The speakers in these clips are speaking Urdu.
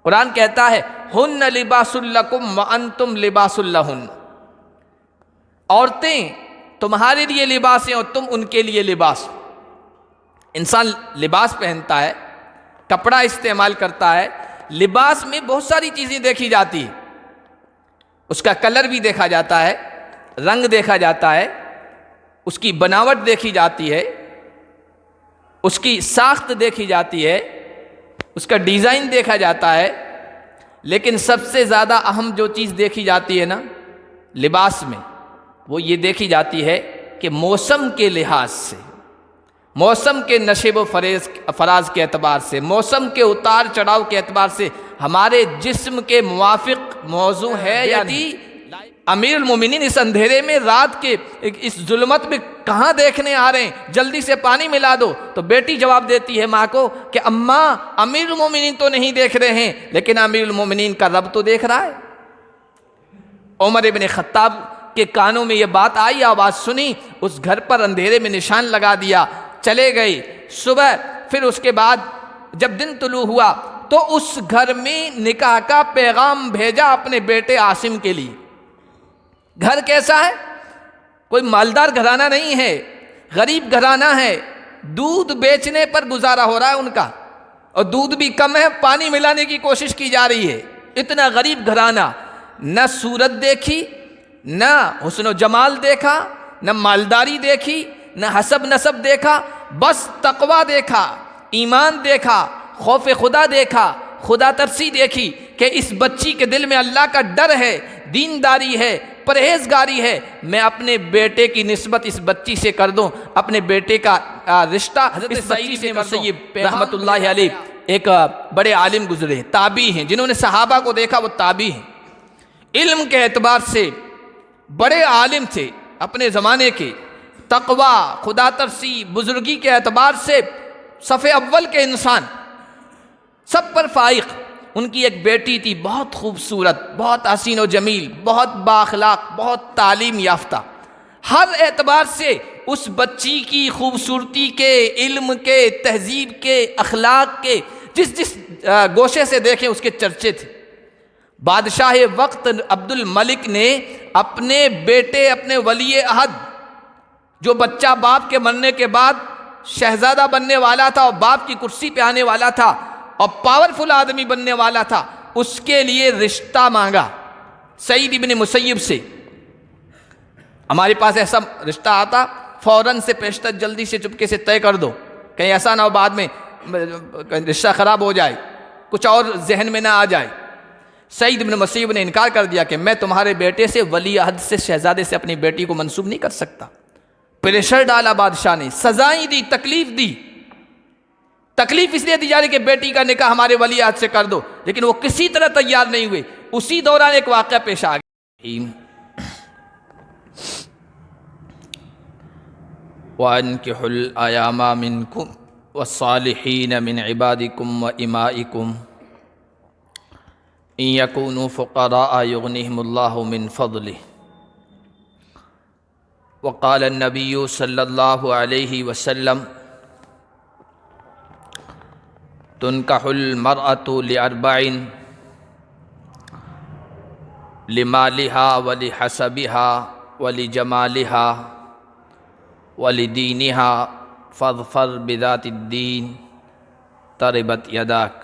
قرآن کہتا ہے ہن لباس لکم وانتم لباس لہن، عورتیں تمہارے لیے لباس ہیں اور تم ان کے لیے لباس۔ انسان لباس پہنتا ہے، کپڑا استعمال کرتا ہے، لباس میں بہت ساری چیزیں دیکھی جاتی ہیں، اس کا کلر بھی دیکھا جاتا ہے، رنگ دیکھا جاتا ہے، اس کی بناوٹ دیکھی جاتی ہے، اس کی ساخت دیکھی جاتی ہے، اس کا ڈیزائن دیکھا جاتا ہے، لیکن سب سے زیادہ اہم جو چیز دیکھی جاتی ہے نا لباس میں، وہ یہ دیکھی جاتی ہے کہ موسم کے لحاظ سے، موسم کے نشیب و فراز کے اعتبار سے، موسم کے اتار چڑھاؤ کے اعتبار سے ہمارے جسم کے موافق موضوع ہے یا نہیں۔ امیر المومنین اس اندھیرے میں رات کے اس ظلمت میں کہاں دیکھنے آ رہے ہیں، جلدی سے پانی ملا دو، تو بیٹی جواب دیتی ہے ماں کو کہ اماں امیر المومنین تو نہیں دیکھ رہے ہیں لیکن امیر المومنین کا رب تو دیکھ رہا ہے۔ عمر ابن خطاب کے کانوں میں یہ بات آئی، آواز سنی، اس گھر پر اندھیرے میں نشان لگا دیا، چلے گئے۔ صبح پھر اس کے بعد جب دن طلوع ہوا تو اس گھر میں نکاح کا پیغام بھیجا اپنے بیٹے عاصم کے لیے۔ گھر کیسا ہے؟ کوئی مالدار گھرانہ نہیں ہے، غریب گھرانہ ہے، دودھ بیچنے پر گزارا ہو رہا ہے ان کا، اور دودھ بھی کم ہے، پانی ملانے کی کوشش کی جا رہی ہے۔ اتنا غریب گھرانہ، نہ صورت دیکھی، نہ حسن و جمال دیکھا، نہ مالداری دیکھی، نہ حسب نسب دیکھا، بس تقوی دیکھا، ایمان دیکھا، خوف خدا دیکھا، خدا ترسی دیکھی کہ اس بچی کے دل میں اللہ کا ڈر ہے، دینداری ہے، پرہیزگاری ہے، میں اپنے بیٹے کی نسبت اس بچی سے کر دوں، اپنے بیٹے کا رشتہ حضرت سعید بن مسیب رحمۃ اللہ علیہ ایک بڑے عالم گزرے، تابعی ہیں، جنہوں نے صحابہ کو دیکھا وہ تابعی ہیں، علم کے اعتبار سے بڑے عالم تھے اپنے زمانے کے، تقوی، خدا ترسی، بزرگی کے اعتبار سے صف اول کے انسان، سب پر فائق۔ ان کی ایک بیٹی تھی بہت خوبصورت، بہت حسین و جمیل، بہت بااخلاق، بہت تعلیم یافتہ، ہر اعتبار سے اس بچی کی خوبصورتی کے، علم کے، تہذیب کے، اخلاق کے جس گوشے سے دیکھیں اس کے چرچے تھے۔ بادشاہ وقت عبد الملک نے اپنے بیٹے، اپنے ولی عہد، جو بچہ باپ کے مرنے کے بعد شہزادہ بننے والا تھا اور باپ کی کرسی پہ آنے والا تھا اور پاورفل آدمی بننے والا تھا، اس کے لیے رشتہ مانگا سعید ابن مسیب سے۔ ہمارے پاس ایسا رشتہ آتا فوراً سے پیشتر جلدی سے چپکے سے طے کر دو، کہیں ایسا نہ ہو بعد میں رشتہ خراب ہو جائے، کچھ اور ذہن میں نہ آ جائے۔ سعید بن مسیب نے انکار کر دیا کہ میں تمہارے بیٹے سے، ولی عہد سے، شہزادے سے اپنی بیٹی کو منسوب نہیں کر سکتا۔ پریشر ڈالا بادشاہ نے، سزائیں دی، تکلیف دی، تکلیف اس لیے دی جا رہی کہ بیٹی کا نکاح ہمارے ولی عہد سے کر دو، لیکن وہ کسی طرح تیار نہیں ہوئے۔ اسی دوران ایک واقعہ پیش آ گیا، وَأَنكِحُوا الْأَيَامَ مِنكُمْ وَالصَّالِحِينَ مِنْ عِبَادِكُمْ وَإِمَائِكُمْ إِنْ يَكُونُوا فُقَرَاءَ يُغْنِهِمُ اللَّهُ مِنْ فَضْلِهِ۔ وقال النبی صلی اللہ علیہ وسلم تنکح المرأة لأربع: لمالها ولحسبها ولجمالها ولدينها فاظفر بذات الدين تربت يداك،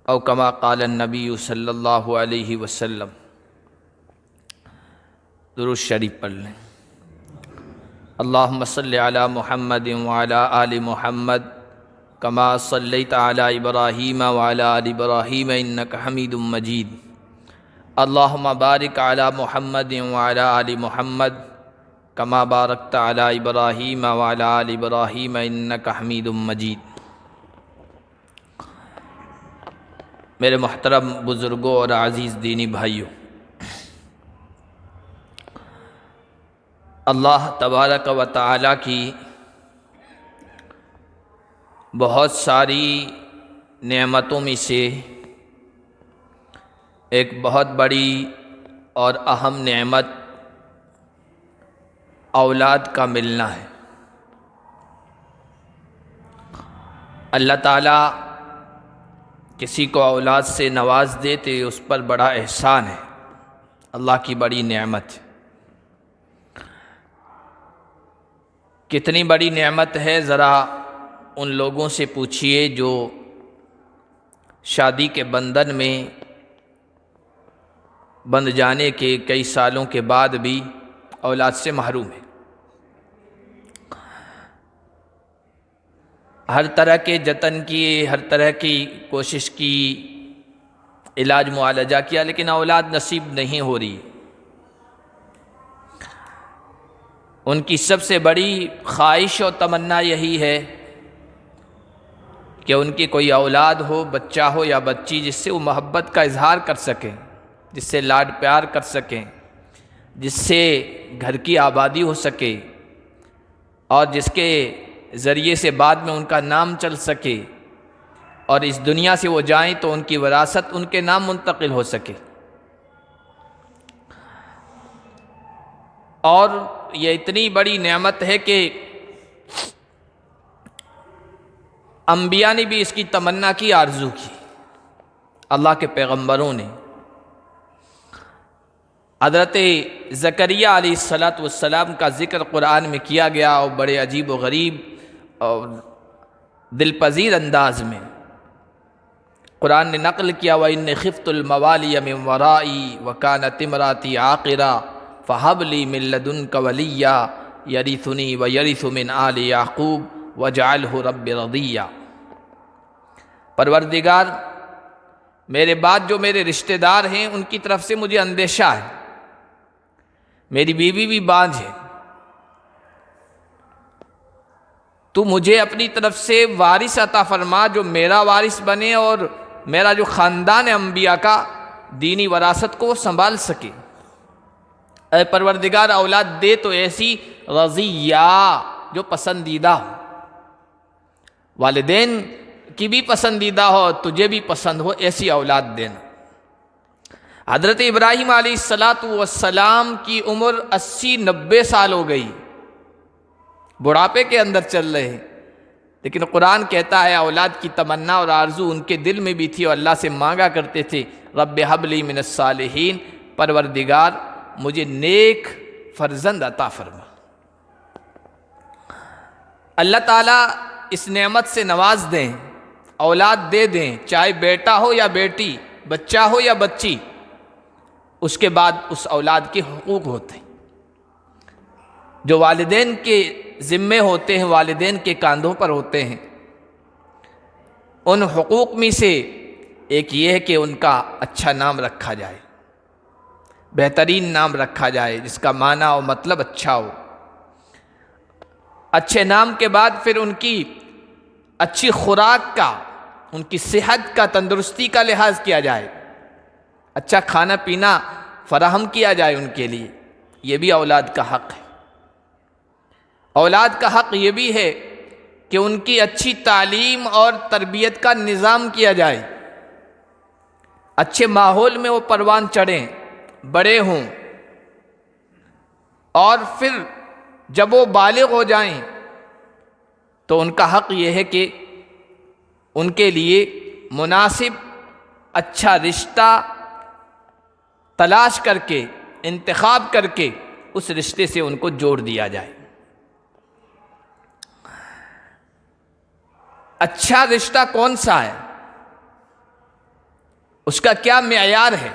او كما قال النبی صلی اللہ علیہ وسلم۔ درود شریف پڑھ لیں۔ اللہم صلی علی محمد وعلی آل محمد کما صلیت علی ابراہیم وعلی آل ابراہیم انک حمید مجید۔ اللہم بارک علی محمد وعلی آل محمد کما بارکت علی ابراہیم وعلی آل ابراہیم انک حمید مجید۔ میرے محترم بزرگوں اور عزیز دینی بھائیوں، اللہ تبارک و تعالیٰ کی بہت ساری نعمتوں میں سے ایک بہت بڑی اور اہم نعمت اولاد کا ملنا ہے۔ اللہ تعالیٰ کسی کو اولاد سے نواز دے تو اس پر بڑا احسان ہے، اللہ کی بڑی نعمت۔ کتنی بڑی نعمت ہے ذرا ان لوگوں سے پوچھئے جو شادی کے بندھن میں بندھ جانے کے کئی سالوں کے بعد بھی اولاد سے محروم ہے۔ ہر طرح کے جتن کیے، ہر طرح کی کوشش کی، علاج معالجہ کیا، لیکن اولاد نصیب نہیں ہو رہی۔ ان کی سب سے بڑی خواہش و تمنا یہی ہے کہ ان کی کوئی اولاد ہو، بچہ ہو یا بچی، جس سے وہ محبت کا اظہار کر سکیں، جس سے لاڈ پیار کر سکیں، جس سے گھر کی آبادی ہو سکے، اور جس کے ذریعے سے بعد میں ان کا نام چل سکے، اور اس دنیا سے وہ جائیں تو ان کی وراثت ان کے نام منتقل ہو سکے۔ اور یہ اتنی بڑی نعمت ہے کہ انبیاء نے بھی اس کی تمنا کی، آرزو کی، اللہ کے پیغمبروں نے۔ حضرت زکریہ علیہ السلام کا ذکر قرآن میں کیا گیا، اور بڑے عجیب و غریب اور دل پذیر انداز میں قرآن نے نقل کیا، وَإِنِّي خِفْتُ الْمَوَالِيَ مِنْ وَرَائِي وَكَانَتِ امْرَأَتِي عَاقِرًا فَهَبْ لِي مِن لَّدُنكَ وَلِيًّا يَرِثُنِي وَيَرِثُ مِنْ آلِ يَعْقُوبَ وَاجْعَلْهُ رَبِّ رَضِيًّا۔ پروردگار، میرے بعد جو میرے رشتہ دار ہیں ان کی طرف سے مجھے اندیشہ ہے، میری بیوی بھی بانجھ ہے، تو مجھے اپنی طرف سے وارث عطا فرما جو میرا وارث بنے، اور میرا جو خاندان ہے انبیاء کا، دینی وراثت کو وہ سنبھال سکے۔ اے پروردگار، اولاد دے تو ایسی رضیہ جو پسندیدہ ہو، والدین کی بھی پسندیدہ ہو، تجھے بھی پسند ہو، ایسی اولاد دینا۔ حضرت ابراہیم علیہ السلام کی عمر 80-90 سال ہو گئی، بڑھاپے کے اندر چل رہے ہیں، لیکن قرآن کہتا ہے اولاد کی تمنا اور آرزو ان کے دل میں بھی تھی، اور اللہ سے مانگا کرتے تھے، رب ھب لی من الصالحین، پروردگار مجھے نیک فرزند عطا فرما۔ اللہ تعالیٰ اس نعمت سے نواز دیں، اولاد دے دیں، چاہے بیٹا ہو یا بیٹی، بچہ ہو یا بچی، اس کے بعد اس اولاد کے حقوق ہوتے ہیں جو والدین کے ذمے ہوتے ہیں، والدین کے کاندھوں پر ہوتے ہیں۔ ان حقوق میں سے ایک یہ ہے کہ ان کا اچھا نام رکھا جائے، بہترین نام رکھا جائے جس کا معنی اور مطلب اچھا ہو۔ اچھے نام کے بعد پھر ان کی اچھی خوراک کا، ان کی صحت کا، تندرستی کا لحاظ کیا جائے، اچھا کھانا پینا فراہم کیا جائے ان کے لیے، یہ بھی اولاد کا حق ہے۔ اولاد کا حق یہ بھی ہے کہ ان کی اچھی تعلیم اور تربیت کا نظام کیا جائے، اچھے ماحول میں وہ پروان چڑھیں، بڑے ہوں، اور پھر جب وہ بالغ ہو جائیں تو ان کا حق یہ ہے کہ ان کے لیے مناسب اچھا رشتہ تلاش کر کے، انتخاب کر کے اس رشتے سے ان کو جوڑ دیا جائے۔ اچھا رشتہ کون سا ہے؟ اس کا کیا معیار ہے؟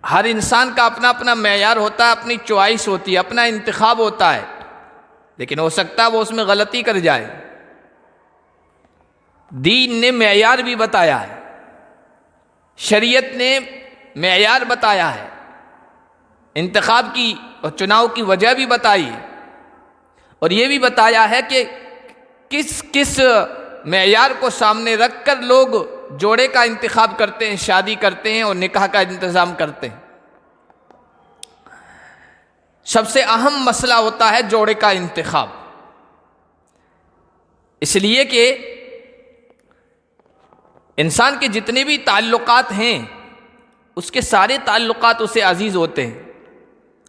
ہر انسان کا اپنا اپنا معیار ہوتا ہے، اپنی چوائس ہوتی ہے، اپنا انتخاب ہوتا ہے، لیکن ہو سکتا ہے وہ اس میں غلطی کر جائے۔ دین نے معیار بھی بتایا ہے، شریعت نے معیار بتایا ہے، انتخاب کی اور چناؤ کی وجہ بھی بتائی ہے، اور یہ بھی بتایا ہے کہ کس کس معیار کو سامنے رکھ کر لوگ جوڑے کا انتخاب کرتے ہیں، شادی کرتے ہیں اور نکاح کا انتظام کرتے ہیں۔ سب سے اہم مسئلہ ہوتا ہے جوڑے کا انتخاب، اس لیے کہ انسان کے جتنے بھی تعلقات ہیں اس کے سارے تعلقات اسے عزیز ہوتے ہیں،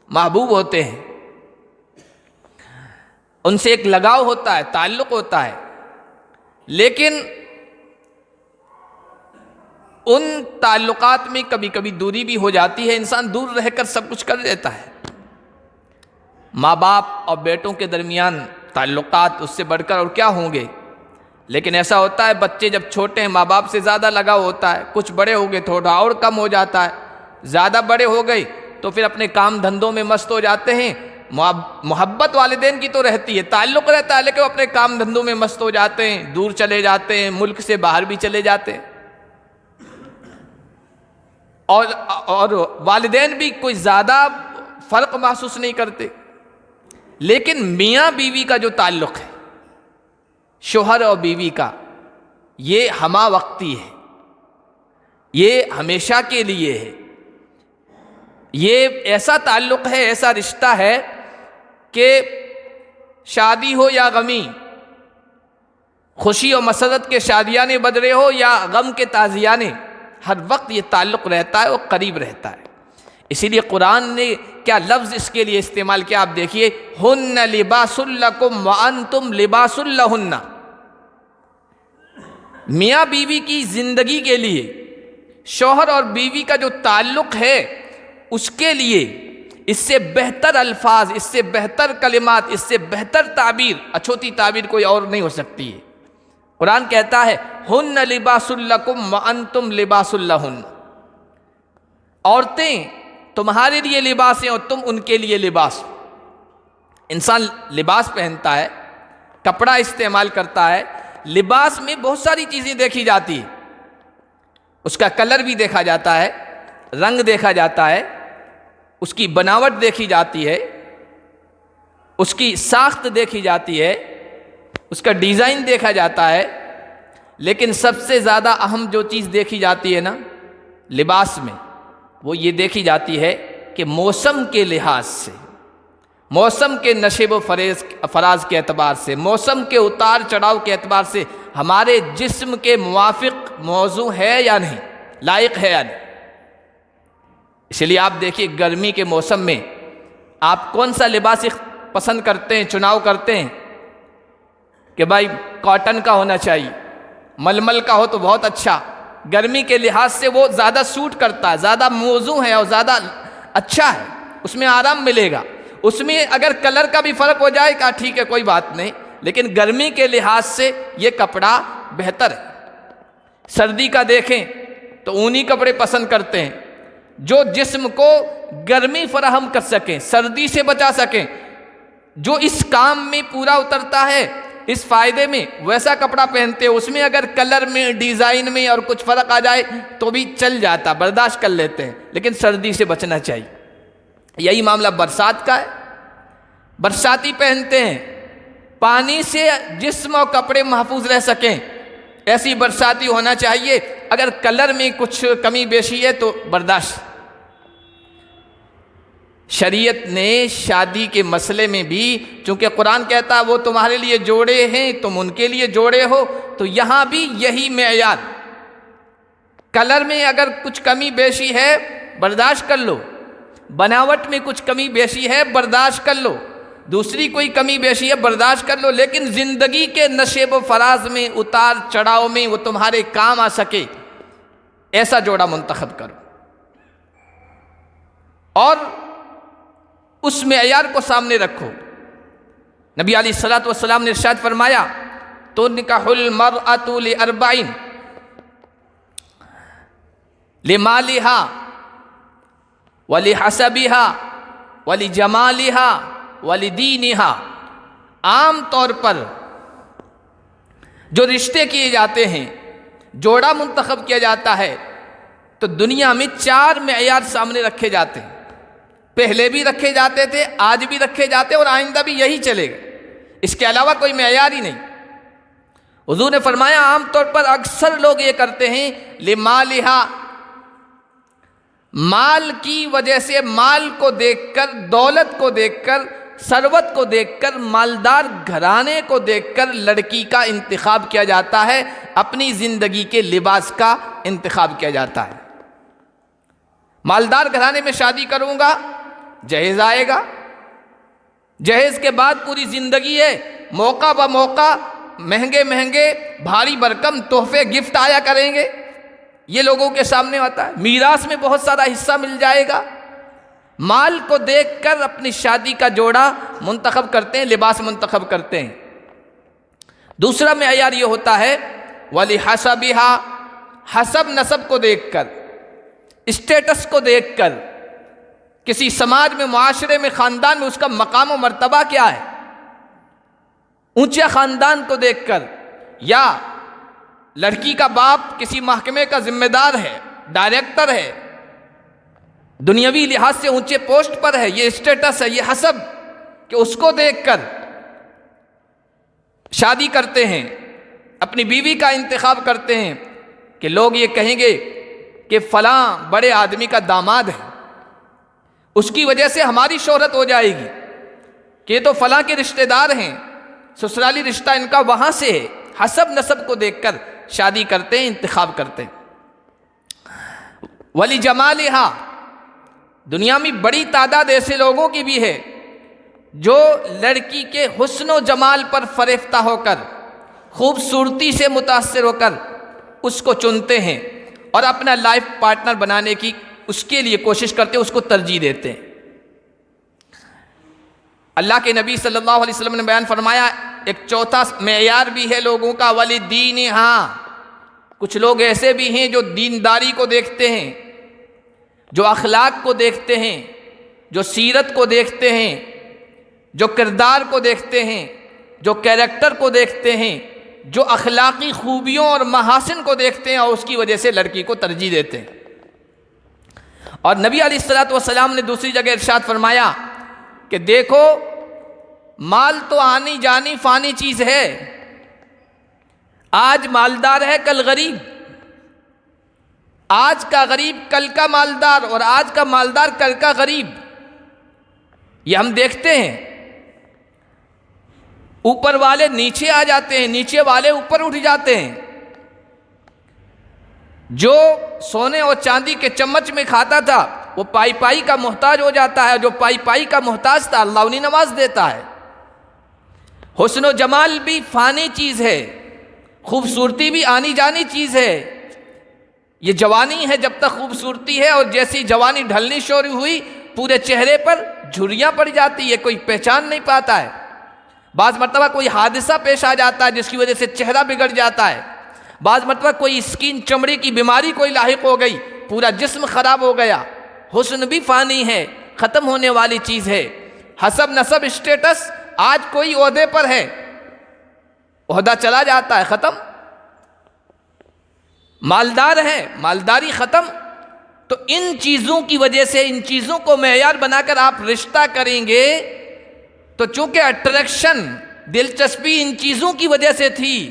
محبوب ہوتے ہیں، ان سے ایک لگاؤ ہوتا ہے، تعلق ہوتا ہے، لیکن ان تعلقات میں کبھی کبھی دوری بھی ہو جاتی ہے، انسان دور رہ کر سب کچھ کر لیتا ہے۔ ماں باپ اور بیٹوں کے درمیان تعلقات اس سے بڑھ کر اور کیا ہوں گے، لیکن ایسا ہوتا ہے بچے جب چھوٹے ہیں ماں باپ سے زیادہ لگاؤ ہوتا ہے، کچھ بڑے ہو گئے تھوڑا اور کم ہو جاتا ہے، زیادہ بڑے ہو گئے تو پھر اپنے کام دھندوں میں مست ہو جاتے ہیں۔ محبت والدین کی تو رہتی ہے، تعلق رہتا ہے، لیکن وہ اپنے کام دھندوں میں مست ہو جاتے ہیں، دور چلے جاتے ہیں، ملک سے باہر بھی چلے جاتے ہیں، اور والدین بھی کوئی زیادہ فرق محسوس نہیں کرتے۔ لیکن میاں بیوی کا جو تعلق ہے، شوہر اور بیوی کا، یہ ہمہ وقتی ہے، یہ ہمیشہ کے لیے ہے۔ یہ ایسا تعلق ہے، ایسا رشتہ ہے کہ شادی ہو یا غمی، خوشی و مسرت کے شادیانے بج رہے ہو یا غم کے تازیانے، ہر وقت یہ تعلق رہتا ہے اور قریب رہتا ہے۔ اسی لیے قرآن نے کیا لفظ اس کے لیے استعمال کیا، آپ دیکھیے، ہن لباس لکم وانتم لباس لہن۔ میاں بیوی کی زندگی کے لیے، شوہر اور بیوی کا جو تعلق ہے اس کے لیے اس سے بہتر الفاظ، اس سے بہتر کلمات، اس سے بہتر تعبیر، اچھوتی تعبیر کوئی اور نہیں ہو سکتی ہے۔ قرآن کہتا ہے ہن لباس لکم وانتم لباس لہن، عورتیں تمہارے لیے لباس ہیں اور تم ان کے لیے لباس۔ انسان لباس پہنتا ہے، کپڑا استعمال کرتا ہے، لباس میں بہت ساری چیزیں دیکھی جاتی ہیں، اس کا کلر بھی دیکھا جاتا ہے، رنگ دیکھا جاتا ہے، اس کی بناوٹ دیکھی جاتی ہے، اس کی ساخت دیکھی جاتی ہے، اس کا ڈیزائن دیکھا جاتا ہے، لیکن سب سے زیادہ اہم جو چیز دیکھی جاتی ہے نا لباس میں، وہ یہ دیکھی جاتی ہے کہ موسم کے لحاظ سے، موسم کے نشیب و فراز کے اعتبار سے، موسم کے اتار چڑھاؤ کے اعتبار سے ہمارے جسم کے موافق موضوع ہے یا نہیں، لائق ہے یا نہیں۔ اس لیے آپ دیکھیے گرمی کے موسم میں آپ کون سا لباس پسند کرتے ہیں، چناؤ کرتے ہیں کہ بھائی کاٹن کا ہونا چاہیے، ململ کا ہو تو بہت اچھا، گرمی کے لحاظ سے وہ زیادہ سوٹ کرتا ہے، زیادہ موزوں ہے اور زیادہ اچھا ہے، اس میں آرام ملے گا۔ اس میں اگر کلر کا بھی فرق ہو جائے گا ٹھیک ہے کوئی بات نہیں، لیکن گرمی کے لحاظ سے یہ کپڑا بہتر ہے۔ سردی کا دیکھیں تو اونی کپڑے پسند کرتے ہیں جو جسم کو گرمی فراہم کر سکیں، سردی سے بچا سکیں، جو اس کام میں پورا اترتا ہے، اس فائدے میں ویسا کپڑا پہنتے ہیں۔ اس میں اگر کلر میں، ڈیزائن میں اور کچھ فرق آ جائے تو بھی چل جاتا، برداشت کر لیتے ہیں، لیکن سردی سے بچنا چاہیے۔ یہی معاملہ برسات کا ہے، برساتی پہنتے ہیں پانی سے جسم اور کپڑے محفوظ رہ سکیں، ایسی برساتی ہونا چاہیے۔ اگر کلر میں کچھ کمی بیشی ہے تو برداشت۔ شریعت نے شادی کے مسئلے میں بھی، چونکہ قرآن کہتا ہے وہ تمہارے لیے جوڑے ہیں تم ان کے لیے جوڑے ہو، تو یہاں بھی یہی معیار، کلر میں اگر کچھ کمی بیشی ہے برداشت کر لو، بناوٹ میں کچھ کمی بیشی ہے برداشت کر لو، دوسری کوئی کمی بیشی ہے برداشت کر لو، لیکن زندگی کے نشیب و فراز میں، اتار چڑھاؤ میں وہ تمہارے کام آ سکے، ایسا جوڑا منتخب کرو۔ اور اس معیار کو سامنے رکھو۔ نبی علیہ الصلوۃ والسلام نے ارشاد فرمایا تنکح المرأۃ لأربع، لمالها ولحسبها ولجمالها ولدینها۔ عام طور پر جو رشتے کیے جاتے ہیں، جوڑا منتخب کیا جاتا ہے، تو دنیا میں 4 معیار سامنے رکھے جاتے ہیں، پہلے بھی رکھے جاتے تھے، آج بھی رکھے جاتے اور آئندہ بھی یہی چلے گا، اس کے علاوہ کوئی معیار ہی نہیں۔ حضور نے فرمایا عام طور پر اکثر لوگ یہ کرتے ہیں لمالہا، مال کی وجہ سے، مال کو دیکھ کر، دولت کو دیکھ کر، ثروت کو دیکھ کر، مالدار گھرانے کو دیکھ کر لڑکی کا انتخاب کیا جاتا ہے، اپنی زندگی کے لباس کا انتخاب کیا جاتا ہے۔ مالدار گھرانے میں شادی کروں گا، جہیز آئے گا، جہیز کے بعد پوری زندگی ہے، موقع بموقع مہنگے مہنگے بھاری بھرکم تحفے گفٹ آیا کریں گے، یہ لوگوں کے سامنے آتا ہے، میراث میں بہت سارا حصہ مل جائے گا۔ مال کو دیکھ کر اپنی شادی کا جوڑا منتخب کرتے ہیں، لباس منتخب کرتے ہیں۔ دوسرا معیار یہ ہوتا ہے وَلِحَسَبِهَا، حسب نسب کو دیکھ کر، اسٹیٹس کو دیکھ کر، کسی سماج میں، معاشرے میں، خاندان میں اس کا مقام و مرتبہ کیا ہے، اونچے خاندان کو دیکھ کر، یا لڑکی کا باپ کسی محکمے کا ذمہ دار ہے، ڈائریکٹر ہے، دنیاوی لحاظ سے اونچے پوسٹ پر ہے، یہ اسٹیٹس ہے، یہ حسب، کہ اس کو دیکھ کر شادی کرتے ہیں، اپنی بیوی کا انتخاب کرتے ہیں کہ لوگ یہ کہیں گے کہ فلاں بڑے آدمی کا داماد ہے، اس کی وجہ سے ہماری شہرت ہو جائے گی کہ یہ تو فلاں کے رشتہ دار ہیں، سسرالی رشتہ ان کا وہاں سے ہے۔ حسب نسب کو دیکھ کر شادی کرتے ہیں، انتخاب کرتے ہیں۔ وَلِجَمَالِهَا، دنیا میں بڑی تعداد ایسے لوگوں کی بھی ہے جو لڑکی کے حسن و جمال پر فریفتہ ہو کر، خوبصورتی سے متاثر ہو کر اس کو چنتے ہیں اور اپنا لائف پارٹنر بنانے کی اس کے لیے کوشش کرتے ہیں، اس کو ترجیح دیتے ہیں۔ اللہ کے نبی صلی اللہ علیہ وسلم نے بیان فرمایا ایک چوتھا معیار بھی ہے لوگوں کا، وَلِدِينِهَا، کچھ لوگ ایسے بھی ہیں جو دینداری کو دیکھتے ہیں، جو اخلاق کو دیکھتے ہیں، جو سیرت کو دیکھتے ہیں، جو کردار کو دیکھتے ہیں، جو کیریکٹر کو دیکھتے ہیں، جو اخلاقی خوبیوں اور محاسن کو دیکھتے ہیں اور اس کی وجہ سے لڑکی کو ترجیح دیتے ہیں۔ اور نبی علیہ الصلوۃ والسلام نے دوسری جگہ ارشاد فرمایا کہ دیکھو مال تو آنی جانی فانی چیز ہے، آج مالدار ہے کل غریب، آج کا غریب کل کا مالدار، اور آج کا مالدار کل کا غریب، یہ ہم دیکھتے ہیں۔ اوپر والے نیچے آ جاتے ہیں، نیچے والے اوپر اٹھ جاتے ہیں۔ جو سونے اور چاندی کے چمچ میں کھاتا تھا وہ پائی پائی کا محتاج ہو جاتا ہے، جو پائی پائی کا محتاج تھا اللہ انہیں نواز دیتا ہے۔ حسن و جمال بھی فانی چیز ہے، خوبصورتی بھی آنی جانی چیز ہے۔ یہ جوانی ہے جب تک خوبصورتی ہے، اور جیسی جوانی ڈھلنی شروع ہوئی پورے چہرے پر جھریاں پڑ جاتی ہے، کوئی پہچان نہیں پاتا ہے۔ بعض مرتبہ کوئی حادثہ پیش آ جاتا ہے جس کی وجہ سے چہرہ بگڑ جاتا ہے، بعض مرتبہ کوئی اسکن چمڑی کی بیماری کوئی لاحق ہو گئی، پورا جسم خراب ہو گیا۔ حسن بھی فانی ہے، ختم ہونے والی چیز ہے۔ حسب نسب اسٹیٹس، آج کوئی عہدے پر ہے، عہدہ چلا جاتا ہے، ختم۔ مالدار ہے، مالداری ختم۔ تو ان چیزوں کی وجہ سے، ان چیزوں کو معیار بنا کر آپ رشتہ کریں گے تو چونکہ اٹریکشن، دلچسپی ان چیزوں کی وجہ سے تھی،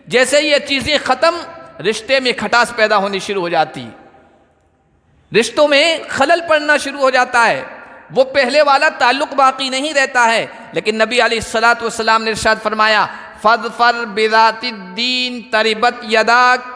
جیسے یہ چیزیں ختم، رشتے میں کھٹاس پیدا ہونی شروع ہو جاتی، رشتوں میں خلل پڑنا شروع ہو جاتا ہے، وہ پہلے والا تعلق باقی نہیں رہتا ہے۔ لیکن نبی علیہ الصلوۃ والسلام نے ارشاد فرمایا فَاظْفَرْ بِذَاتِ الدِّينِ تَرِبَتْ يَدَاكَ،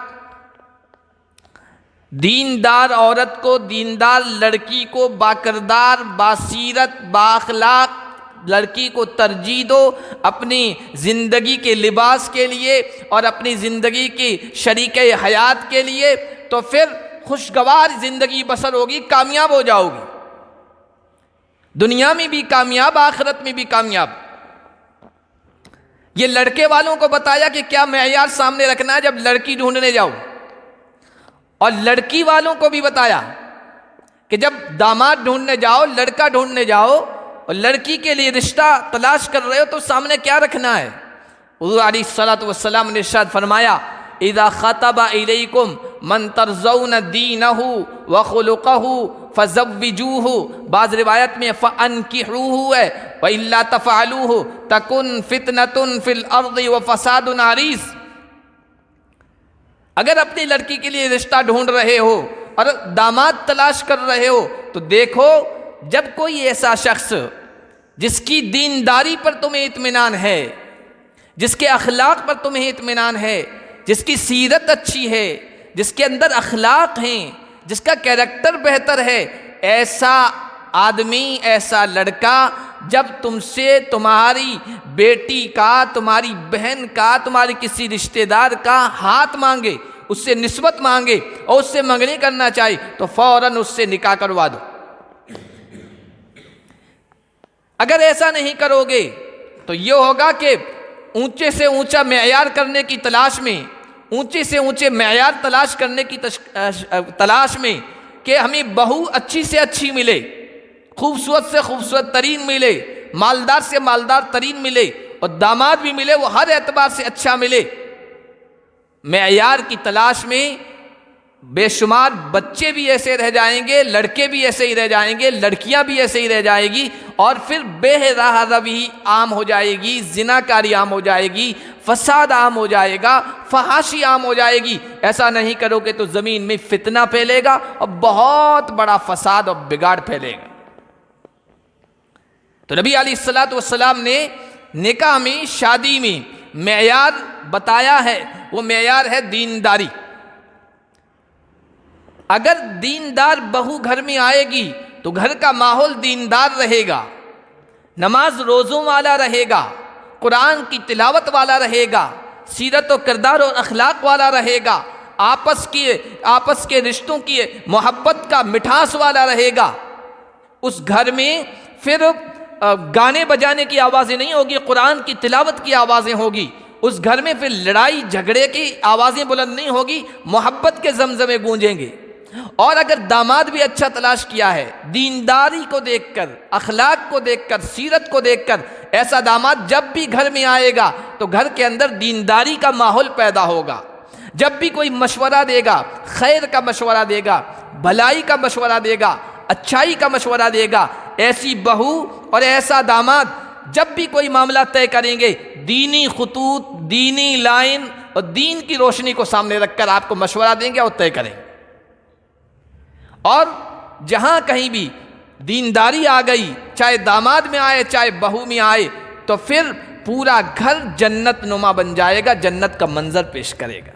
دیندار عورت کو، دیندار لڑکی کو، باکردار، باسیرت، بااخلاق لڑکی کو ترجیح دو اپنی زندگی کے لباس کے لیے اور اپنی زندگی کی شریک حیات کے لیے، تو پھر خوشگوار زندگی بسر ہوگی، کامیاب ہو جاؤ گی، دنیا میں بھی کامیاب، آخرت میں بھی کامیاب۔ یہ لڑکے والوں کو بتایا کہ کیا معیار سامنے رکھنا ہے جب لڑکی ڈھونڈنے جاؤ، اور لڑکی والوں کو بھی بتایا کہ جب داماد ڈھونڈنے جاؤ، لڑکا ڈھونڈنے جاؤ اور لڑکی کے لیے رشتہ تلاش کر رہے ہو تو سامنے کیا رکھنا ہے۔ حضور علیہ الصلوۃ والسلام نے ارشاد فرمایا اذا خطب الیکم من ترضون دینہ وخلقہ فزوجوہ، بعض روایت میں فانکحوہ ہے، والا تفعلوہ تکن فتنۃ فی الارض وفساد عریض۔ اگر اپنی لڑکی کے لیے رشتہ ڈھونڈ رہے ہو اور داماد تلاش کر رہے ہو تو دیکھو جب کوئی ایسا شخص جس کی دینداری پر تمہیں اطمینان ہے، جس کے اخلاق پر تمہیں اطمینان ہے، جس کی سیرت اچھی ہے، جس کے اندر اخلاق ہیں، جس کا کیریکٹر بہتر ہے، ایسا آدمی، ایسا لڑکا جب تم سے تمہاری بیٹی کا، تمہاری بہن کا، تمہاری کسی رشتہ دار کا ہاتھ مانگے، اس سے نسبت مانگے اور اس سے منگنی کرنا چاہے تو فوراً اس سے نکاح کروا دو۔ اگر ایسا نہیں کرو گے تو یہ ہوگا کہ اونچے سے اونچا معیار کرنے کی تلاش میں، اونچے سے اونچے معیار تلاش کرنے کی تلاش میں کہ ہمیں بہو اچھی سے اچھی ملے، خوبصورت سے خوبصورت ترین ملے، مالدار سے مالدار ترین ملے، اور داماد بھی ملے وہ ہر اعتبار سے اچھا ملے، معیار کی تلاش میں بے شمار بچے بھی ایسے رہ جائیں گے، لڑکے بھی ایسے ہی رہ جائیں گے، لڑکیاں بھی ایسے ہی رہ جائیں گی، اور پھر بے راہ روی عام ہو جائے گی، زناکاری عام ہو جائے گی، فساد عام ہو جائے گا، فحاشی عام ہو جائے گی۔ ایسا نہیں کرو گے تو زمین میں فتنہ پھیلے گا اور بہت بڑا فساد اور بگاڑ پھیلے گا۔ تو نبی علیہ الصلوۃ والسلام نے نکاح میں، شادی میں معیار بتایا ہے، وہ معیار ہے دینداری۔ اگر دیندار بہو گھر میں آئے گی تو گھر کا ماحول دیندار رہے گا، نماز روزوں والا رہے گا، قرآن کی تلاوت والا رہے گا، سیرت و کردار اور اخلاق والا رہے گا، آپس کے رشتوں کی محبت کا مٹھاس والا رہے گا۔ اس گھر میں پھر گانے بجانے کی آوازیں نہیں ہوگی، قرآن کی تلاوت کی آوازیں ہوگی۔ اس گھر میں پھر لڑائی جھگڑے کی آوازیں بلند نہیں ہوگی، محبت کے زمزمے گونجیں گے۔ اور اگر داماد بھی اچھا تلاش کیا ہے، دینداری کو دیکھ کر، اخلاق کو دیکھ کر، سیرت کو دیکھ کر، ایسا داماد جب بھی گھر میں آئے گا تو گھر کے اندر دینداری کا ماحول پیدا ہوگا۔ جب بھی کوئی مشورہ دے گا، خیر کا مشورہ دے گا، بھلائی کا مشورہ دے گا، اچھائی کا مشورہ دے گا، ایسی بہو اور ایسا داماد جب بھی کوئی معاملہ طے کریں گے، دینی خطوط، دینی لائن اور دین کی روشنی کو سامنے رکھ کر آپ کو مشورہ دیں گے اور طے کریں گے۔ اور جہاں کہیں بھی دینداری آ گئی، چاہے داماد میں آئے چاہے بہو میں آئے، تو پھر پورا گھر جنت نما بن جائے گا، جنت کا منظر پیش کرے گا۔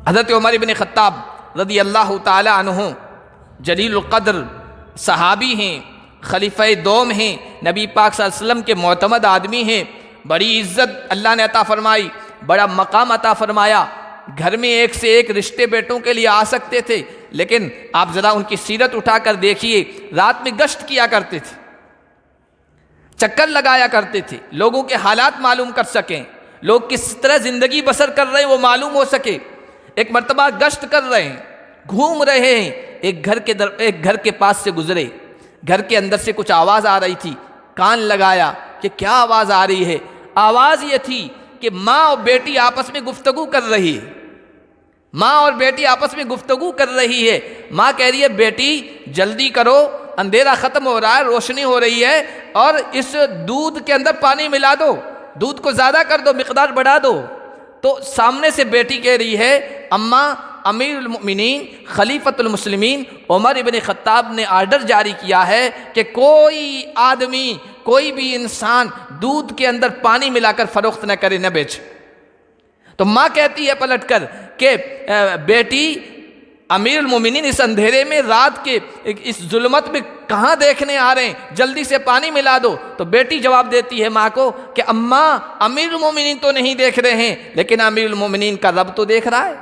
حضرت عمر بن خطاب رضی اللہ تعالی عنہ جلیل القدر صحابی ہیں، خلیفہ دوم ہیں، نبی پاک صلی اللہ علیہ وسلم کے معتمد آدمی ہیں، بڑی عزت اللہ نے عطا فرمائی، بڑا مقام عطا فرمایا۔ گھر میں ایک سے ایک رشتے بیٹوں کے لیے آ سکتے تھے، لیکن آپ ذرا ان کی سیرت اٹھا کر دیکھیے، رات میں گشت کیا کرتے تھے، چکر لگایا کرتے تھے، لوگوں کے حالات معلوم کر سکیں، لوگ کس طرح زندگی بسر کر رہے ہیں وہ معلوم ہو سکے۔ ایک مرتبہ گشت کر رہے ہیں، گھوم رہے ہیں، ایک گھر کے پاس سے گزرے، گھر کے اندر سے کچھ آواز آ رہی تھی، کان لگایا کہ کیا آواز آ رہی ہے؟ آواز یہ تھی کہ ماں اور بیٹی آپس میں گفتگو کر رہی ہے، ماں اور بیٹی آپس میں گفتگو کر رہی ہے۔ ماں کہہ رہی ہے بیٹی جلدی کرو، اندھیرا ختم ہو رہا ہے، روشنی ہو رہی ہے، اور اس دودھ کے اندر پانی ملا دو، دودھ کو زیادہ کر دو، مقدار بڑھا دو۔ تو سامنے سے بیٹی کہہ رہی ہے اماں، امیر المؤمنین خلیفۃ المسلمین عمر ابن خطاب نے آرڈر جاری کیا ہے کہ کوئی آدمی، کوئی بھی انسان دودھ کے اندر پانی ملا کر فروخت نہ کرے، نہ بیچے۔ تو ماں کہتی ہے پلٹ کر کہ بیٹی، امیر المومنین اس اندھیرے میں، رات کے اس ظلمت میں کہاں دیکھنے آ رہے ہیں، جلدی سے پانی ملا دو۔ تو بیٹی جواب دیتی ہے ماں کو کہ اماں، امیر المومنین تو نہیں دیکھ رہے ہیں، لیکن امیر المومنین کا رب تو دیکھ رہا ہے۔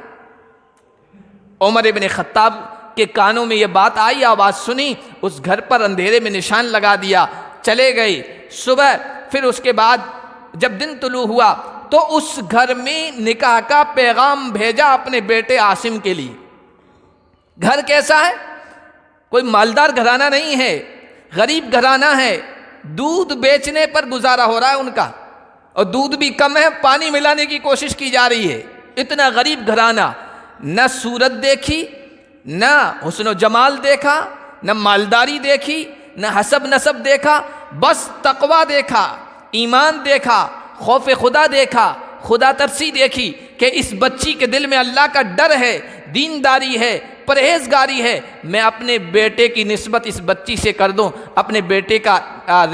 عمر ابن خطاب کے کانوں میں یہ بات آئی، آواز سنی، اس گھر پر اندھیرے میں نشان لگا دیا، چلے گئے۔ صبح پھر اس کے بعد جب دن طلوع ہوا تو اس گھر میں نکاح کا پیغام بھیجا اپنے بیٹے عاصم کے لیے۔ گھر کیسا ہے؟ کوئی مالدار گھرانہ نہیں ہے، غریب گھرانہ ہے، دودھ بیچنے پر گزارا ہو رہا ہے ان کا، اور دودھ بھی کم ہے، پانی ملانے کی کوشش کی جا رہی ہے۔ اتنا غریب گھرانہ، نہ صورت دیکھی، نہ حسن و جمال دیکھا، نہ مالداری دیکھی، نہ حسب نسب دیکھا، بس تقویٰ دیکھا، ایمان دیکھا، خوف خدا دیکھا، خدا ترسی دیکھی کہ اس بچی کے دل میں اللہ کا ڈر ہے، دینداری ہے، پرہیزگاری ہے، میں اپنے بیٹے کی نسبت اس بچی سے کر دوں، اپنے بیٹے کا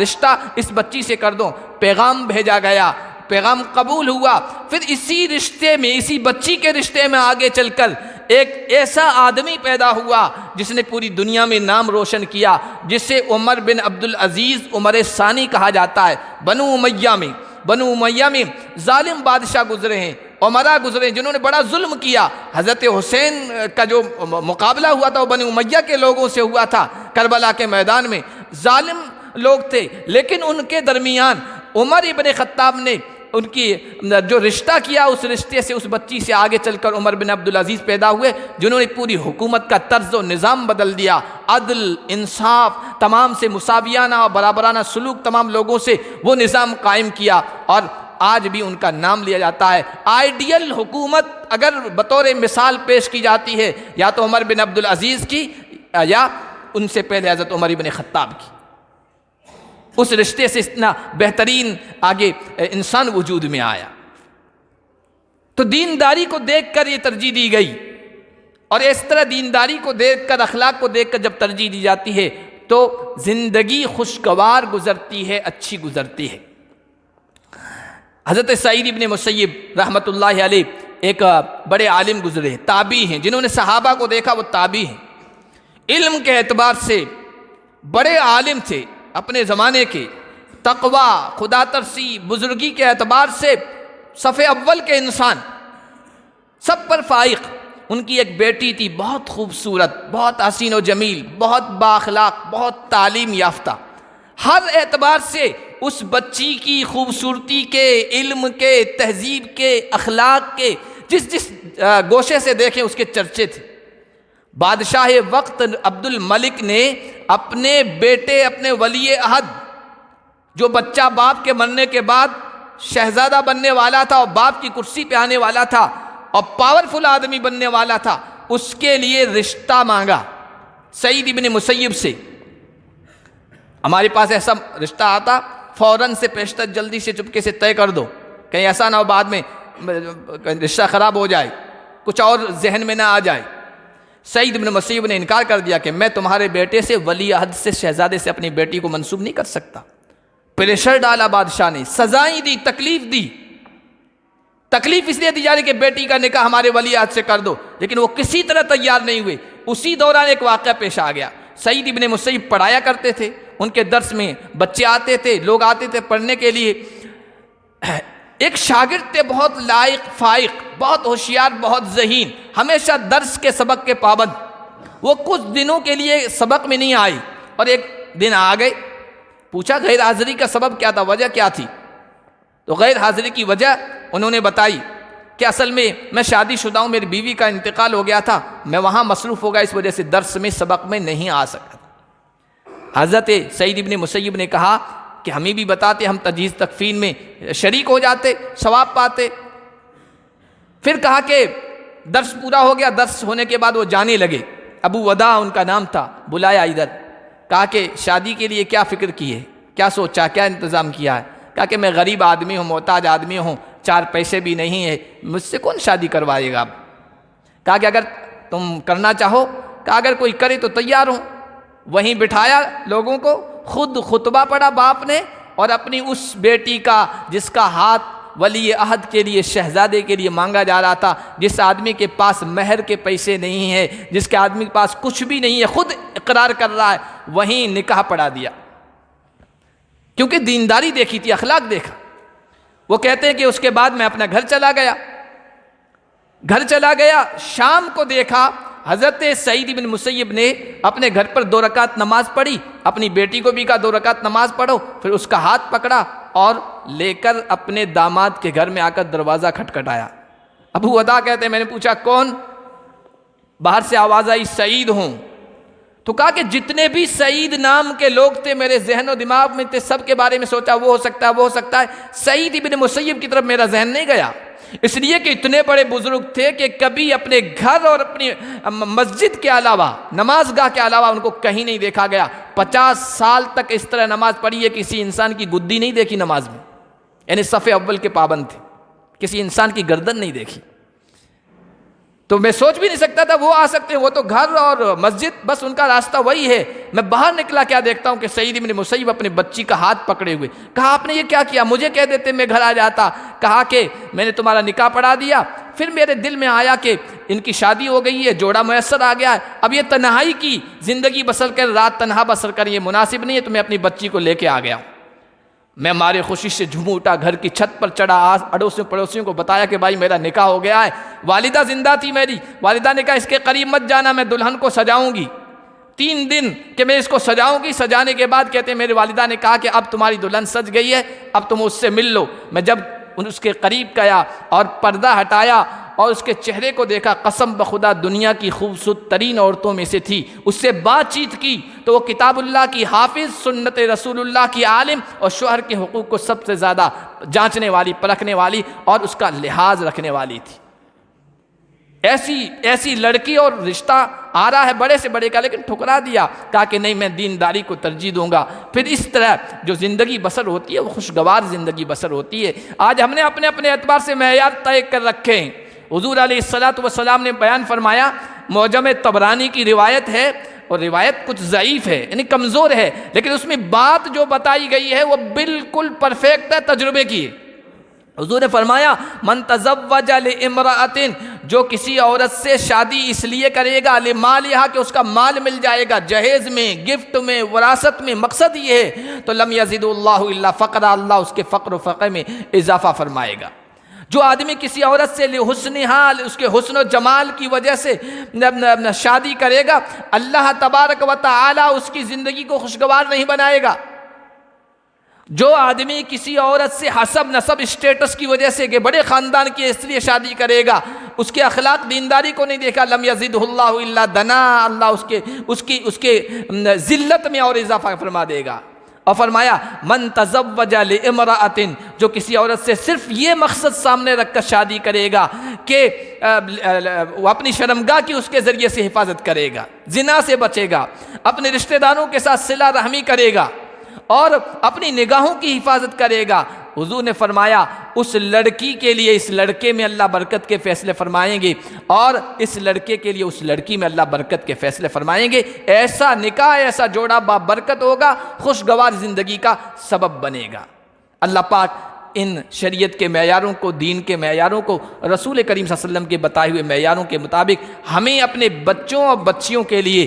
رشتہ اس بچی سے کر دوں۔ پیغام بھیجا گیا، پیغام قبول ہوا۔ پھر اسی رشتے میں، اسی بچی کے رشتے میں آگے چل کر ایک ایسا آدمی پیدا ہوا جس نے پوری دنیا میں نام روشن کیا، جسے عمر بن عبدالعزیز عمر ثانی کہا جاتا ہے۔ بنو امیہ میں ظالم بادشاہ گزرے ہیں، عمرا گزرے جنہوں نے بڑا ظلم کیا. حضرت حسین کا جو مقابلہ ہوا تھا وہ بنی امیہ کے لوگوں سے ہوا تھا کربلا کے میدان میں. ظالم لوگ تھے، لیکن ان کے درمیان عمر ابن خطاب نے ان کی جو رشتہ کیا، اس رشتے سے اس بچی سے آگے چل کر عمر بن عبدالعزیز پیدا ہوئے، جنہوں نے پوری حکومت کا طرز و نظام بدل دیا. عدل، انصاف، تمام سے مساویانہ اور برابرانہ سلوک تمام لوگوں سے وہ نظام قائم کیا، اور آج بھی ان کا نام لیا جاتا ہے. آئیڈیل حکومت اگر بطور مثال پیش کی جاتی ہے یا تو عمر بن عبدالعزیز کی یا ان سے پہلے حضرت عمر بن خطاب کی. اس رشتے سے اتنا بہترین آگے انسان وجود میں آیا. تو دینداری کو دیکھ کر یہ ترجیح دی گئی، اور اس طرح دینداری کو دیکھ کر، اخلاق کو دیکھ کر جب ترجیح دی جاتی ہے تو زندگی خوشگوار گزرتی ہے، اچھی گزرتی ہے. حضرت سعید ابن مسیب رحمۃ اللہ علیہ ایک بڑے عالم گزرے، تابعی ہیں، جنہوں نے صحابہ کو دیکھا وہ تابعی ہیں. علم کے اعتبار سے بڑے عالم تھے اپنے زمانے کے، تقوی، خدا ترسی، بزرگی کے اعتبار سے صف اول کے انسان، سب پر فائق. ان کی ایک بیٹی تھی بہت خوبصورت، بہت حسین و جمیل، بہت بااخلاق، بہت تعلیم یافتہ. ہر اعتبار سے اس بچی کی خوبصورتی کے، علم کے، تہذیب کے، اخلاق کے جس گوشے سے دیکھیں اس کے چرچے تھے. بادشاہ وقت عبد الملک نے اپنے بیٹے، اپنے ولی عہد، جو بچہ باپ کے مرنے کے بعد شہزادہ بننے والا تھا اور باپ کی کرسی پہ آنے والا تھا اور پاورفل آدمی بننے والا تھا، اس کے لیے رشتہ مانگا سعید ابن مسیب سے. ہمارے پاس ایسا رشتہ آتا فوراً سے پیشتر جلدی سے چپکے سے طے کر دو، کہیں ایسا نہ ہو بعد میں رشتہ خراب ہو جائے، کچھ اور ذہن میں نہ آ جائے. سعید بن مسیب نے انکار کر دیا کہ میں تمہارے بیٹے سے، ولی عہد سے، شہزادے سے اپنی بیٹی کو منسوب نہیں کر سکتا. پریشر ڈالا بادشاہ نے، سزائیں دی، تکلیف دی. تکلیف اس لیے دی جا رہی کہ بیٹی کا نکاح ہمارے ولی عہد سے کر دو، لیکن وہ کسی طرح تیار نہیں ہوئے. اسی دوران ایک واقعہ پیش آ گیا. سعید ابن مسیب پڑھایا کرتے تھے، ان کے درس میں بچے آتے تھے، لوگ آتے تھے پڑھنے کے لیے. ایک شاگرد تھے بہت لائق، فائق، بہت ہوشیار، بہت ذہین، ہمیشہ درس کے سبق کے پابند. وہ کچھ دنوں کے لیے سبق میں نہیں آئی اور ایک دن آ گئے. پوچھا غیر حاضری کا سبب کیا تھا، وجہ کیا تھی؟ تو غیر حاضری کی وجہ انہوں نے بتائی کہ اصل میں شادی شدہ ہوں، میری بیوی کا انتقال ہو گیا تھا، میں وہاں مصروف ہو گیا، اس وجہ سے درس میں، سبق میں نہیں آ سکا. حضرت سعید ابن مسیب نے کہا کہ ہمیں بھی بتاتے، ہم تجہیز تکفین میں شریک ہو جاتے، ثواب پاتے. پھر کہا کہ درس پورا ہو گیا. درس ہونے کے بعد وہ جانے لگے. ابو وداع ان کا نام تھا. بلایا ادھر، کہا کہ شادی کے لیے کیا فکر کی ہے، کیا سوچا، کیا انتظام کیا ہے؟ کہا کہ میں غریب آدمی ہوں، محتاج آدمی ہوں، 4 پیسے بھی نہیں ہے، مجھ سے کون شادی کروائے گا؟ کہا کہ اگر تم کرنا چاہو، کہا اگر کوئی کرے تو تیار ہوں. وہیں بٹھایا لوگوں کو، خود خطبہ پڑھا باپ نے، اور اپنی اس بیٹی کا جس کا ہاتھ ولی عہد کے لیے، شہزادے کے لیے مانگا جا رہا تھا، جس آدمی کے پاس مہر کے پیسے نہیں ہیں، جس کے آدمی کے پاس کچھ بھی نہیں ہے، خود اقرار کر رہا ہے، وہیں نکاح پڑھا دیا. کیونکہ دینداری دیکھی تھی، اخلاق دیکھا. وہ کہتے ہیں کہ اس کے بعد میں اپنا گھر چلا گیا. شام کو دیکھا حضرت سعید بن مسیب نے اپنے گھر پر 2 رکعت نماز پڑھی، اپنی بیٹی کو بھی کہا 2 رکعت نماز پڑھو. پھر اس کا ہاتھ پکڑا اور لے کر اپنے داماد کے گھر میں آ کر دروازہ کھٹکھٹایا. ابو وداع کہتے ہیں میں نے پوچھا کون؟ باہر سے آواز آئی سعید ہوں. تو کہا کہ جتنے بھی سعید نام کے لوگ تھے میرے ذہن و دماغ میں تھے، سب کے بارے میں سوچا وہ ہو سکتا ہے، وہ ہو سکتا ہے. سعید ابن مسیب کی طرف میرا ذہن نہیں گیا، اس لیے کہ اتنے بڑے بزرگ تھے کہ کبھی اپنے گھر اور اپنی مسجد کے علاوہ، نماز گاہ کے علاوہ ان کو کہیں نہیں دیکھا گیا. 50 سال تک اس طرح نماز پڑھی ہے، کسی انسان کی گدی نہیں دیکھی نماز میں، یعنی صف اول کے پابند تھے، کسی انسان کی گردن نہیں دیکھی. تو میں سوچ بھی نہیں سکتا تھا وہ آ سکتے ہیں، وہ تو گھر اور مسجد بس ان کا راستہ وہی ہے. میں باہر نکلا کیا دیکھتا ہوں کہ سعید بن مسیب اپنے بچی کا ہاتھ پکڑے ہوئے. کہا آپ نے یہ کیا کیا؟ مجھے کہہ دیتے میں گھر آ جاتا. کہا کہ میں نے تمہارا نکاح پڑھا دیا، پھر میرے دل میں آیا کہ ان کی شادی ہو گئی ہے، جوڑا میسر آ گیا ہے، اب یہ تنہائی کی زندگی بسر کر، رات تنہا بسر کر یہ مناسب نہیں ہے، تو میں اپنی بچی کو لے کے آ گیا ہوں. میں مارے خوشی سے جھوم اٹھا، گھر کی چھت پر چڑھا، اڑوسیوں پڑوسیوں کو بتایا کہ بھائی میرا نکاح ہو گیا ہے۔ والدہ زندہ تھی میری، والدہ نے کہا اس کے قریب مت جانا، میں دلہن کو سجاؤں گی 3 دن کہ میں اس کو سجاؤں گی۔ سجانے کے بعد کہتے ہیں میری والدہ نے کہا کہ اب تمہاری دلہن سج گئی ہے، اب تم اس سے مل لو۔ میں جب اس کے قریب گیا اور پردہ ہٹایا اور اس کے چہرے کو دیکھا، قسم بخدا دنیا کی خوبصورت ترین عورتوں میں سے تھی۔ اس سے بات چیت کی تو وہ کتاب اللہ کی حافظ، سنت رسول اللہ کی عالم، اور شوہر کے حقوق کو سب سے زیادہ جانچنے والی، پرکھنے والی اور اس کا لحاظ رکھنے والی تھی۔ ایسی لڑکی، اور رشتہ آ رہا ہے بڑے سے بڑے کا، لیکن ٹھکرا دیا، کہا کہ نہیں میں دینداری کو ترجیح دوں گا۔ پھر اس طرح جو زندگی بسر ہوتی ہے وہ خوشگوار زندگی بسر ہوتی ہے۔ آج ہم نے اپنے اعتبار سے معیار طے کر رکھے ہیں۔ حضور علیہ السلام نے بیان فرمایا، معجم طبرانی کی روایت ہے، اور روایت کچھ ضعیف ہے یعنی کمزور ہے، لیکن اس میں بات جو بتائی گئی ہے وہ بالکل پرفیکٹ ہے، تجربے کی۔ حضور نے فرمایا من تزوج لامرأۃ، جو کسی عورت سے شادی اس لیے کرے گا لمالہا کہ اس کا مال مل جائے گا، جہیز میں، گفٹ میں، وراثت میں، مقصد یہ ہے، تو لم یزد اللہ الا فقرا، اللہ اس کے فقر و فقر میں اضافہ فرمائے گا۔ جو آدمی کسی عورت سے لحسن حال، اس کے حسن و جمال کی وجہ سے شادی کرے گا، اللہ تبارک و تعالی اس کی زندگی کو خوشگوار نہیں بنائے گا۔ جو آدمی کسی عورت سے حسب نسب اسٹیٹس کی وجہ سے کہ بڑے خاندان کی اس لیے شادی کرے گا، اس کے اخلاق دینداری کو نہیں دیکھا، لم یزدہ اللہ الا دنا، اللہ اس کے ذلت میں اور اضافہ فرما دے گا۔ اور فرمایا من تزوج لامرأۃ، جو کسی عورت سے صرف یہ مقصد سامنے رکھ کر شادی کرے گا کہ وہ اپنی شرمگاہ کی اس کے ذریعے سے حفاظت کرے گا، زنا سے بچے گا، اپنے رشتہ داروں کے ساتھ صلہ رحمی کرے گا اور اپنی نگاہوں کی حفاظت کرے گا، حضور نے فرمایا اس لڑکی کے لیے اس لڑکے میں اللہ برکت کے فیصلے فرمائیں گے، اور اس لڑکے کے لیے اس لڑکی میں اللہ برکت کے فیصلے فرمائیں گے۔ ایسا نکاح، ایسا جوڑا بابرکت ہوگا، خوشگوار زندگی کا سبب بنے گا۔ اللہ پاک ان شریعت کے معیاروں کو، دین کے معیاروں کو، رسول کریم صلی اللہ علیہ وسلم کے بتائے ہوئے معیاروں کے مطابق ہمیں اپنے بچوں اور بچیوں کے لیے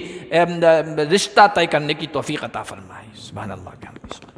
رشتہ طے کرنے کی توفیق عطا فرمائے۔ سبحان اللہ۔